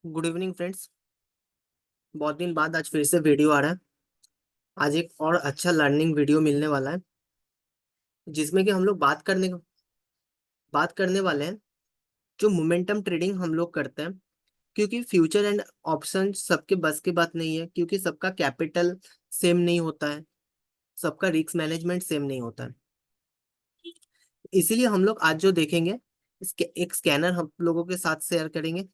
Good evening friends. बहुत दिन बाद आज फिर से वीडियो आ रहा है। आज एक और अच्छा लर्निंग वीडियो मिलने वाला है जिसमें कि हम लोग बात करने वाले हैं जो मोमेंटम ट्रेडिंग हम लोग करते हैं। क्योंकि फ्यूचर एंड ऑप्शन सबके बस की बात नहीं है, क्योंकि सबका कैपिटल सेम नहीं होता है, सबका रिस्क मैनेजमेंट सेम नहीं होता है। इसीलिए हम लोग आज जो देखेंगे, इसके एक स्कैनर हम लोगों के साथ शेयर करेंगे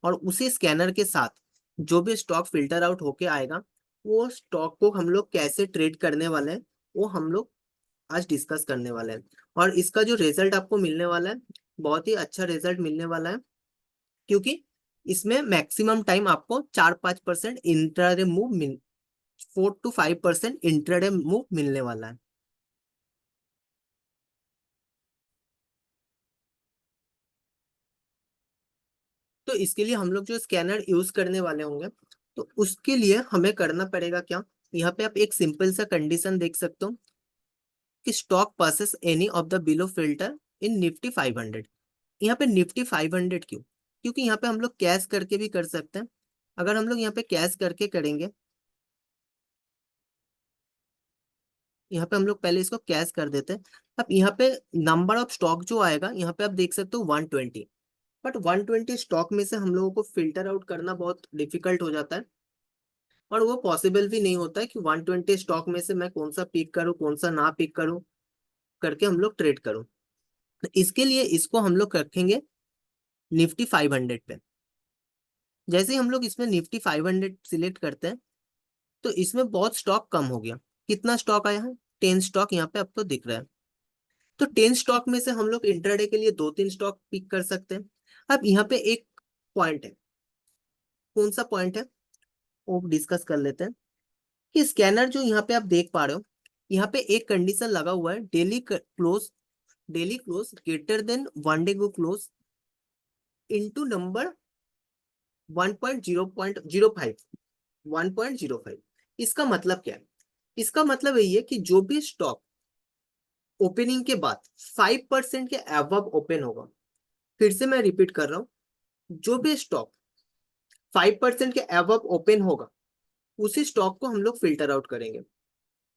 और उसी स्कैनर के साथ जो भी स्टॉक फिल्टर आउट होके आएगा, वो स्टॉक को हम लोग कैसे ट्रेड करने वाले हैं वो हम लोग आज डिस्कस करने वाले हैं। और इसका जो रिजल्ट आपको मिलने वाला है, बहुत ही अच्छा रिजल्ट मिलने वाला है। क्योंकि इसमें मैक्सिमम टाइम आपको 4-5% intraday move mill 4 to 5% intraday move मिलने वाला है। तो इसके लिए हम लोग जो स्कैनर यूज करने वाले होंगे, तो उसके लिए हमें करना पड़ेगा क्या। यहाँ पे आप एक सिंपल सा कंडीशन देख सकते हो कि stock passes any of the below filter in Nifty 500। यहाँ पे निफ्टी 500 क्यों? क्योंकि यहाँ पे हम लोग कैश करके भी कर सकते हैं। अगर हम लोग यहाँ पे कैश करके करेंगे, यहाँ पे हम लोग पहले इसको कैश कर देते हैं। अब यहाँ पे नंबर ऑफ स्टॉक जो आएगा, यहाँ पे आप देख सकते हो 120। बट 120 स्टॉक में से हम लोगों को फिल्टर आउट करना बहुत डिफिकल्ट हो जाता है। और वो पॉसिबल भी नहीं होता है कि 120 स्टॉक में से मैं कौन सा पिक करूँ कौन सा ना पिक करूँ करके हम लोग ट्रेड करूँ। तो इसके लिए इसको हम लोग रखेंगे निफ्टी 500 पे। जैसे ही हम लोग इसमें निफ्टी 500 सिलेक्ट करते हैं, तो इसमें बहुत स्टॉक कम हो गया। कितना स्टॉक आया है? 10 स्टॉक यहाँ पे आपको दिख रहा है। तो 10 स्टॉक में से हम लोग इंट्राडे के लिए 2-3 स्टॉक पिक कर सकते हैं। अब यहाँ पे एक पॉइंट है। कौन सा पॉइंट है वो डिस्कस कर लेते हैं। कि स्कैनर जो यहाँ पे आप देख पा रहे हो, यहाँ पे एक कंडीशन लगा हुआ है, daily close greater than one day go close into number 1.0.05। 1.05 इसका मतलब क्या है? इसका मतलब यही है कि जो भी स्टॉक ओपनिंग के बाद 5% के अबव ओपन होगा, फिर से मैं रिपीट कर रहा हूँ, जो भी स्टॉक 5% के अबव ओपन होगा उसी स्टॉक को हम लोग फिल्टर आउट करेंगे।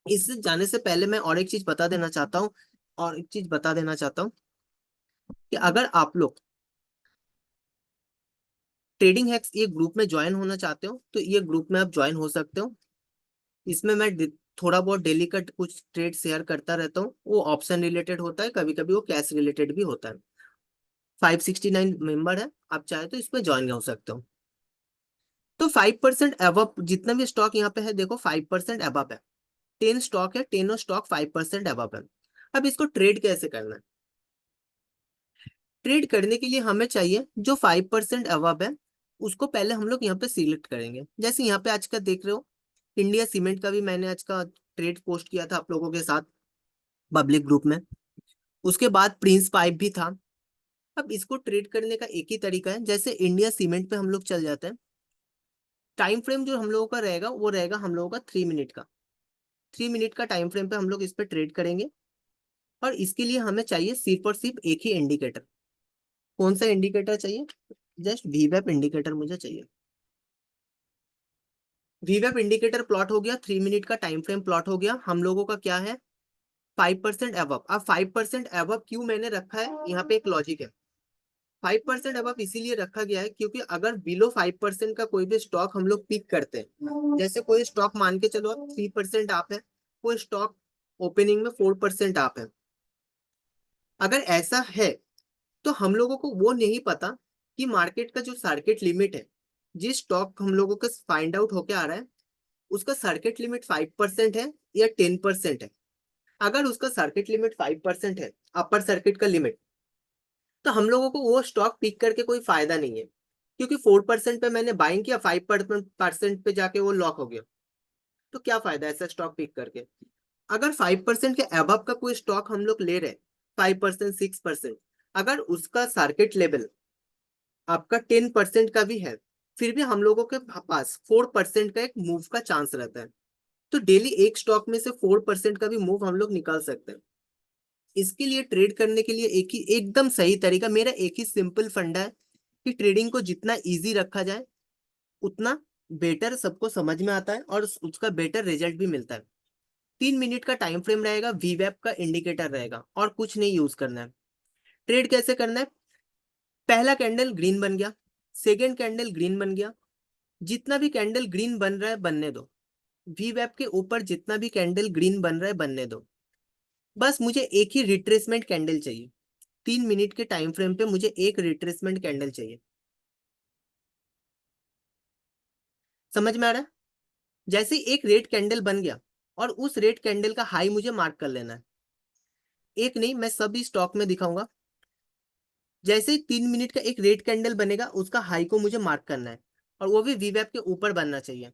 इससे जाने से पहले मैं और एक चीज बता देना चाहता हूँ, कि अगर आप लोग ट्रेडिंग हैक्स ये ग्रुप में ज्वाइन होना चाहते हो, तो ये ग्रुप में आप ज्वाइन हो सकते हो। इसमें मैं थोड़ा बहुत डेली का कुछ ट्रेड शेयर करता रहता हूँ। वो ऑप्शन रिलेटेड होता है, कभी कभी वो कैश रिलेटेड भी होता है। 569 मेंबर है, आप चाहे तो इसमें ज्वाइन हो सकते हो। तो 5% अबव जितना भी स्टॉक यहाँ पे है, देखो 5% अबव है। 10 स्टॉक है, 10 स्टॉक 5% अबव है। अब इसको ट्रेड कैसे करना है? ट्रेड करने के लिए हमें चाहिए जो 5% अबव है, उसको पहले हम लोग यहाँ पे सिलेक्ट करेंगे। जैसे यहाँ पे आज का देख रहे हो, इंडिया सीमेंट का भी मैंने आज का ट्रेड पोस्ट किया था आप लोगों के साथ पब्लिक ग्रुप में। उसके बाद प्रिंस पाइप भी था। अब इसको ट्रेड करने का एक ही तरीका है, जैसे इंडिया सीमेंट पे हम लोग चल जाते हैं। टाइम फ्रेम जो हम लोगों का रहेगा वो रहेगा हम लोगों का 3 मिनट का। 3 मिनट का टाइम फ्रेम पे हम लोग इस पे ट्रेड करेंगे। और इसके लिए हमें चाहिए सिर्फ और सिर्फ एक ही इंडिकेटर। कौन सा इंडिकेटर चाहिए? जस्ट वीवेप इंडिकेटर मुझे चाहिए। वीवेप इंडिकेटर प्लॉट हो गया, 3 मिनट का टाइम फ्रेम प्लॉट हो गया। हम लोगों का क्या है? 5% अबव। अब 5% अबव क्यों मैंने रखा है, यहाँ पे एक लॉजिक है। 5% अबव इसीलिए रखा गया है क्योंकि अगर बिलो 5% का कोई भी स्टॉक हम लोग पिक करते हैं, जैसे कोई स्टॉक मान के चलो अब 3% आप है, कोई स्टॉक ओपनिंग में 4% आप है, अगर ऐसा है तो हम लोगों को वो नहीं पता कि मार्केट का जो सर्किट लिमिट है, जिस स्टॉक हम लोगों का फाइंड आउट होके आ रहा है, उसका सर्किट लिमिट 5% है या 10% है। अगर उसका सर्किट लिमिट 5% है, अपर सर्किट का लिमिट, तो हम लोगों को वो स्टॉक पिक करके कोई फायदा नहीं है। क्योंकि 4% पे मैंने बाइंग किया, 5% पे जाके वो लॉक हो गया। तो क्या फायदा ऐसा स्टॉक पिक करके? अगर 5% के अबव का कोई स्टॉक हम लोग ले रहे, 5%, 6%, अगर उसका सर्किट लेवल आपका 10% का भी है, फिर भी हम लोगों के पास 4% का एक मूव का चांस रहता है। तो डेली एक स्टॉक में से 4% का भी मूव हम लोग निकाल सकते हैं। इसके लिए ट्रेड करने के लिए एक ही एकदम सही तरीका, मेरा एक ही सिंपल फंडा है कि ट्रेडिंग को जितना इजी रखा जाए उतना बेटर सबको समझ में आता है और उसका बेटर रिजल्ट भी मिलता है। 3 मिनट का टाइम फ्रेम रहेगा, वीवैप का इंडिकेटर रहेगा और कुछ नहीं यूज करना है। ट्रेड कैसे करना है? पहला कैंडल ग्रीन बन गया, सेकेंड कैंडल ग्रीन बन गया, जितना भी कैंडल ग्रीन बन रहा है बनने दो। वीवैप के ऊपर जितना भी कैंडल ग्रीन बन रहा है बनने दो। बस मुझे एक ही रिट्रेसमेंट कैंडल चाहिए। 3 मिनट के टाइम फ्रेम पे मुझे एक रिट्रेसमेंट कैंडल चाहिए। समझ में आ रहा है? जैसे ही एक रेड कैंडल बन गया और उस रेड कैंडल का हाई मुझे मार्क कर लेना है। एक नहीं, मैं सभी स्टॉक में दिखाऊंगा। जैसे ही 3 मिनट का एक रेड कैंडल बनेगा उसका हाई को मुझे मार्क करना है और वो भी वीवैप के ऊपर बनना चाहिए।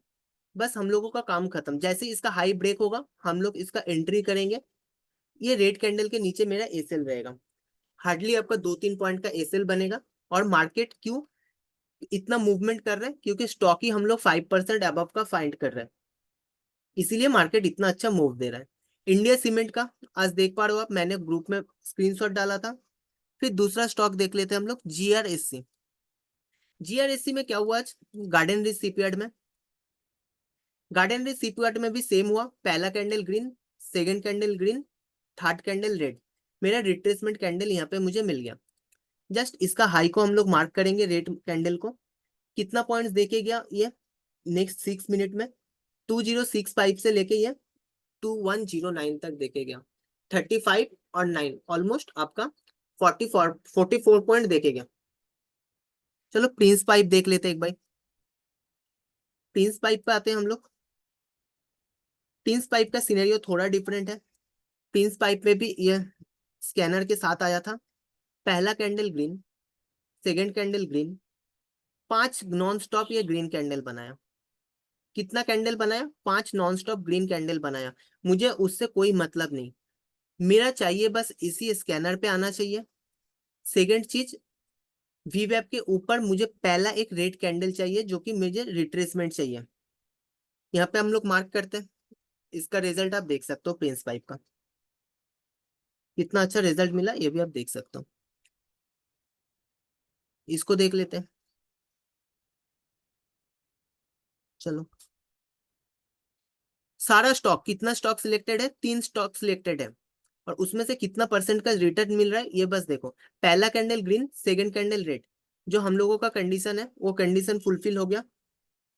बस हम लोगों का काम खत्म। जैसे ही इसका हाई ब्रेक होगा हम लोग इसका एंट्री करेंगे। ये रेड कैंडल के नीचे मेरा एसएल रहेगा। हार्डली आपका 2-3 पॉइंट का एसएल बनेगा। और मार्केट क्यों इतना मूवमेंट कर रहा है? क्योंकि स्टॉक ही हम लोग 5% अबव का फाइंड कर रहे हैं, इसीलिए मार्केट इतना अच्छा मूव दे रहा है। इंडिया सीमेंट का आज देख पा रहे हो आप, मैंने ग्रुप में स्क्रीनशॉट डाला था। फिर दूसरा स्टॉक देख लेते हैं हम लोग, जीआरएससी। जीआरएससी में क्या हुआ आज? गार्डन रिच शिपयार्ड में, गार्डन रिच शिपयार्ड में भी सेम हुआ। पहला candle green, second candle green, third candle red. मेरा रिट्रेसमेंट कैंडल यहाँ पे मुझे मिल गया। जस्ट इसका हाई को हम लोग मार्क करेंगे रेड कैंडल को। कितना पॉइंट्स देके गया ये नेक्स्ट 6 मिनट में? 2065 से लेके ये 2109 तक देके गया। 35 और 9 ऑलमोस्ट आपका 44 पॉइंट देके गया। चलो प्रिंस पाइप देख लेते हैं एक बार। प्रिंस पाइप पे आते हैं हम लोग। प्रिंस पाइप का सिनेरियो थोड़ा डिफरेंट है। प्रिंस पाइप में भी ये स्कैनर के साथ आया था। पहला candle green, second candle green, 5 non stop ये ग्रीन कैंडल बनाया। कितना कैंडल बनाया? 5 नॉन स्टॉप ग्रीन कैंडल बनाया। मुझे उससे कोई मतलब नहीं, मेरा चाहिए बस इसी स्कैनर पे आना चाहिए। सेकंड चीज, वीवैप के ऊपर मुझे पहला एक रेड कैंडल चाहिए जो कि मुझे रिट्रेसमेंट चाहिए। यहाँ पे हम लोग मार्क करते हैं। इसका रिजल्ट आप देख सकते हो प्रिंस पाइप का, कितना अच्छा रिजल्ट मिला ये भी आप देख सकते हो। इसको देख लेते हैं। चलो, सारा स्टॉक, कितना स्टॉक सिलेक्टेड है? 3 स्टॉक सिलेक्टेड है और उसमें से कितना परसेंट का रिटर्न मिल रहा है ये बस देखो। पहला candle green, second candle red. जो हम लोगों का कंडीशन है वो कंडीशन फुलफिल हो गया।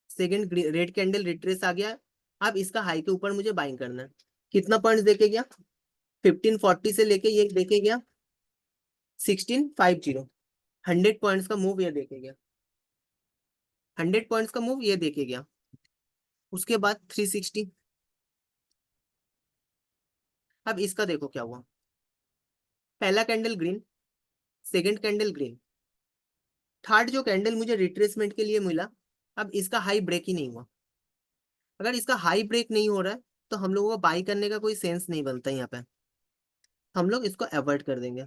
सेकंड रेड कैंडल रिट्रेस आ गया। अब इसका हाई के ऊपर मुझे बाइंग करना है। कितना पॉइंट्स देके गया? 1540 से लेके ये देके गया 1650। 100 पॉइंट्स का मूव ये देके गया। 100 पॉइंट्स का मूव ये देके गया। उसके बाद 360। अब इसका देखो क्या हुआ। पहला candle green, second candle green, third जो कैंडल मुझे रिट्रेसमेंट के लिए मिला, अब इसका हाई ब्रेक ही नहीं हुआ। अगर इसका हाई ब्रेक नहीं हो रहा है तो हम लोगों को बाई करने का कोई सेंस नहीं बनता यहाँ पे। हम लोग इसको अवॉइड कर देंगे।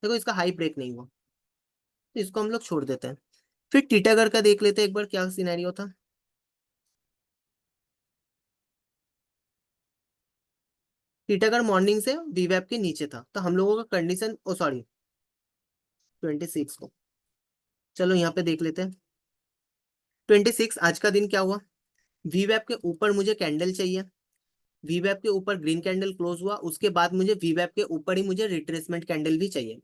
देखो इसका हाई ब्रेक नहीं हुआ तो इसको हम लोग छोड़ देते हैं। फिर टीटागढ़ का देख लेते हैं एक बार क्या सिनेरियो था। टीटागढ़ मॉर्निंग से वीवैप के नीचे था तो हम लोगों का कंडीशन, ओ सॉरी, 26 को। चलो यहाँ पे देख लेते हैं। 26 आज का दिन क्या हुआ? वीवैप के ऊपर मुझे कैंडल चाहिए। वीवैप के ऊपर ग्रीन कैंडल क्लोज हुआ, उसके बाद मुझे वीवैप के ऊपर ही मुझे रिट्रेसमेंट कैंडल भी चाहिए।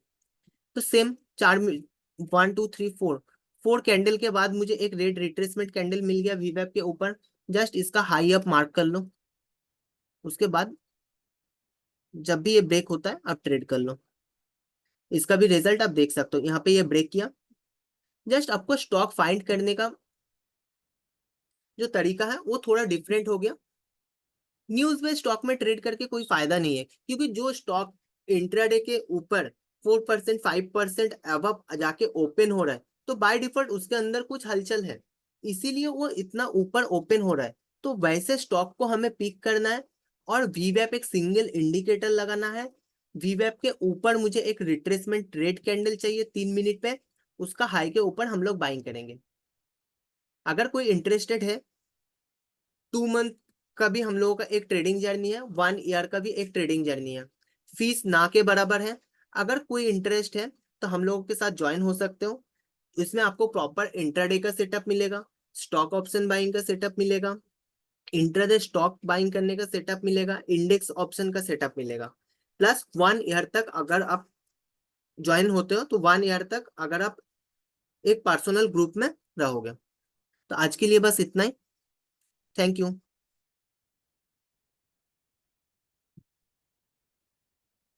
तो सेम 1 2 3 4 4 कैंडल के बाद मुझे एक रेड रिट्रेसमेंट कैंडल मिल गया वीवैप के ऊपर। जस्ट इसका हाई अप मार्क कर लो। उसके बाद जब भी ये ब्रेक होता है आप ट्रेड कर लो। इसका भी रिजल्ट आप देख सकते हो, यहाँ पे ये ब्रेक किया। जस्ट आपको स्टॉक फाइंड करने का जो तरीका है वो थोड़ा डिफरेंट हो गया। न्यूज बेस्ड स्टॉक में ट्रेड करके कोई फायदा नहीं है, क्योंकि जो स्टॉक इंट्राडे के ऊपर 4% 5% अबव जाके ओपन हो रहा है तो बाय डिफॉल्ट उसके अंदर कुछ हलचल है, इसीलिए वो इतना ऊपर ओपन हो रहा है। तो वैसे स्टॉक को हमें पिक करना है और वीवैप एक सिंगल इंडिकेटर लगाना है। वीवैप के ऊपर मुझे एक रिट्रेसमेंट रेड कैंडल चाहिए 3 मिनट पे, उसका हाई के ऊपर हम लोग बाइंग करेंगे। अगर कोई इंटरेस्टेड है, 2 मंथ का भी हम लोगों का एक ट्रेडिंग जर्नी है, 1 ईयर का भी एक ट्रेडिंग जर्नी है। फीस ना के बराबर है। अगर कोई इंटरेस्ट है तो हम लोगों के साथ ज्वाइन हो सकते हो। इसमें आपको प्रॉपर इंट्राडे का सेटअप मिलेगा, स्टॉक ऑप्शन बाइंग का सेटअप मिलेगा, इंट्राडे स्टॉक बाइंग करने का सेटअप मिलेगा, इंडेक्स ऑप्शन का सेटअप मिलेगा। प्लस 1 ईयर तक अगर आप ज्वाइन होते हो तो 1 ईयर तक अगर आप एक पर्सनल ग्रुप में रहोगे। तो आज के लिए बस इतना ही। Thank you.